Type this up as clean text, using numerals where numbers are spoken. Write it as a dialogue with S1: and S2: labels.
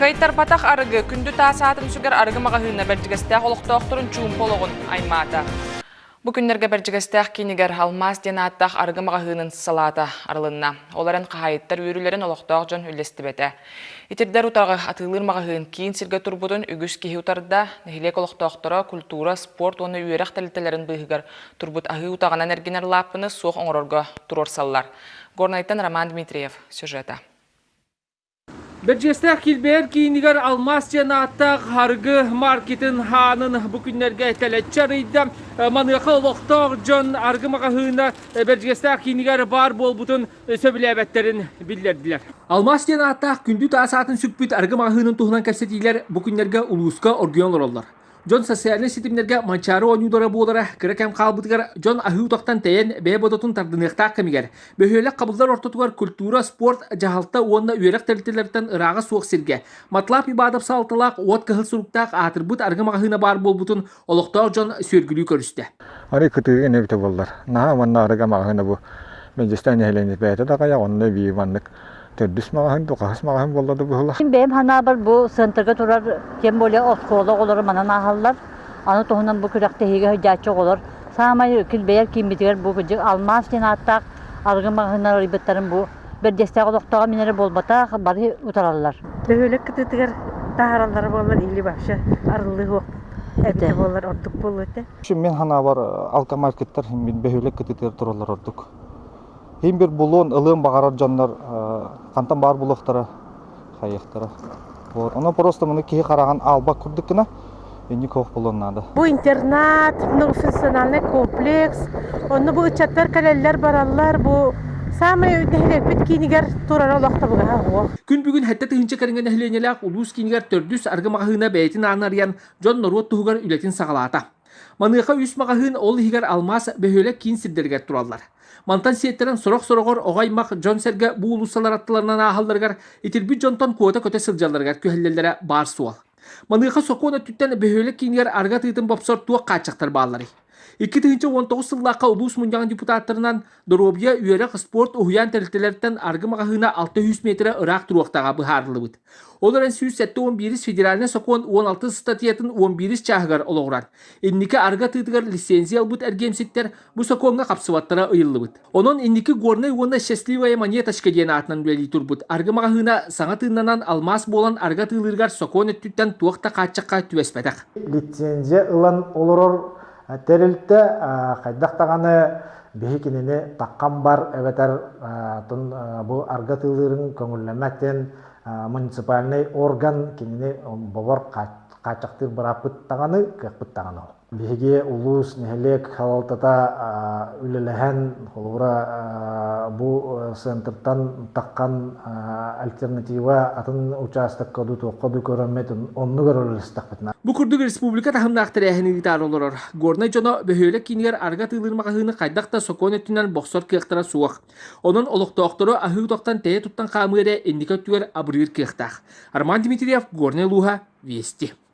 S1: Kaytar pataq arıgı kündü tasaatın süger arıgı maҕaһыынын Бэрдьигэстээххэ олохтоохторун чуум пологун аймаата. Bu күннэргэ Бэрдьигэстээххэ киинигэр Алмаз диэн ааттаах арыгы маҕаһыынын салаата арылланна. Оларын хаһайыттар үөрүлерин олохтоох дьон үллестибете. Итирдэр утарга атыылыр маҕаһыын киин сиргэ турбутун үгүс киһи утарда нэһилиэнньэ олохтоохтора култуура, спорт уонна үөрэх тэрилтэлэрин быыһыгар турбут аһыы утаҕанан эргинер лааппыны суох оҥорорго турорсаллар. Горнайттан Роман Дмитриев сюжета.
S2: Бэрдьигэстээххэ киилбээр киинигэр Алмаз диэн ааттаах арыгы маркетін хаанын bu күннэргэ тэлэччарыйда маныхы олохтоох дьон арыгы маҕаһыына Бэрдьигэстээххэ киинигэр баар буолбутун сөбүлээбэттерин биллердилер. Алмаз диэн ааттаах күндү таасаатын сүкпүт арыгы маҕаһыынын туһунан кэпсетиилер bu күннэргэ улууска оргионлор оллар. Дьон социальный ситимнерге манчары онюдора буолара кыракам калбытыгар дьон аһыы утахтан тэйэн бээ бодотун тардыныктаах кемигер. Бөһөлөк кабылдар ортотугар культуура, спорт жаһалта уонна үөрэх тэрилтэлэриттэн ырааҕа суох сиргэ. Матлаап ибаадап салталаах уот кыһыл суруктаах аатырбыт арыгы маҕаһыына баар буолбутун олохтоох дьон сүөргүлүү көрүстэ.
S3: Ары кытыгы энебите боллар. Наһа манна арыга маҕаһыына бу Бэрдьигэстээххэ нэһилиэнньэ бээтэ дагая онна бии маннык төрдүс маҕаһын тукахас маҕаһын боллады буһула.
S4: Benim hanabal bu sentırga turar kem böyle oskolo olur mana nahallar. Anı tohunan bu kürekte hige hıcatçı olur. Samay kilbeyer kimitiler bu gıcık Almaz diyen attak argı mağınar ribetlerin bu. Bэрдьигэстээх олохтоох minere bolbata bari utararlar.
S5: Böyle kıtıtıgar taharalları bollar ili başa arılı hoq. Ete bollar ortuk bolete.
S3: Şimdi men hana var alkомаркеттер мен бөһөлөк кытытыр туралар ордук. Hem bir bulon ılığın bağarar canlar kantan bağır bulaqtara hayıqtara. Ona просто bunu kihi qaragan alba kurdukuna eni koq bulonnadı.
S5: Bu internat, многофункциональный комплекс. Onu bu uçatlar kaleller barallar bu samay nehlek kiniger turar olaqtabuga ha.
S2: Күн бүгүн хәтта тыһынча кәреңгә нэһилиэнньэлээх улуус киинигэр төрдүс аргы маҕаһыына бэйэтин аанарыян дьон норуот туһугар үлэтин саҕалаата. Маныха үс маҕаһыын ол иһигэр Алмаз бөһөлөк киин сирдэригэр тураллар. Мантан сиеттерен сорох-сорогор оғаймақ дьон сэргэ бу улуссалар аттыларынан аһалларыгар итирби дьонтон куота көтө сылдьалларыгар күһэллэллэре баар суол. Маныха сокуона түттен бөһөлөк киинигэр арга тыытын бопсор туох каачактар бааллары. 2019 сыллааққа улуус муньяған депутаттарынан Доробия үөрэх спорт уһуян тэрилтэлэриттэн аргы маҕаһыына 600 метре ыраак туруохтаға быһаарылыбыт. Оларын 111 федеральный сокуон 16 статьятын 11 чааһыгар олоғуран. Инники арга тыытыгар лицензия албыт эргемситтер бу сокуонга капсыбаттара ыйыллыбыт. Онон инники горный уонна счастливая монеточка диэн аатынан үлели турбут. Аргы маҕаһыына саҥа тыыннанан Алмаз болан арга тыылыргар сокуон өттүттен туохта каачакка түбэспэтэх.
S6: Лицензия ылан олорор тэрилтэ хайдахтаганы бехикинини таккан бар эбетер бу арга тыылырын көңүллөмөтен муниципальный орган кинини бобор качактыр барапыттаганы кыпыттаганы. Беге улус нэһилиэк халалтата үлелэхэн холура бу центртан таккан альтернатива атын участок коду көрөммөтүн онну көрөлөстакпытна.
S2: Бу курдук республика тахымнаактар эһини гитар олорор. Горнай жоно бөһөлөк киинигэр арга тыылыр маҕаһыыны хайдахта сокон өттүнөн боксор кыахтара суох. Онон олохтоохтору аһыы тоқтан тээ туттан хаамыыре инникөттүгэр абырыыр кыахтаах. Роман Дмитриев, Горнай Луха, Вести.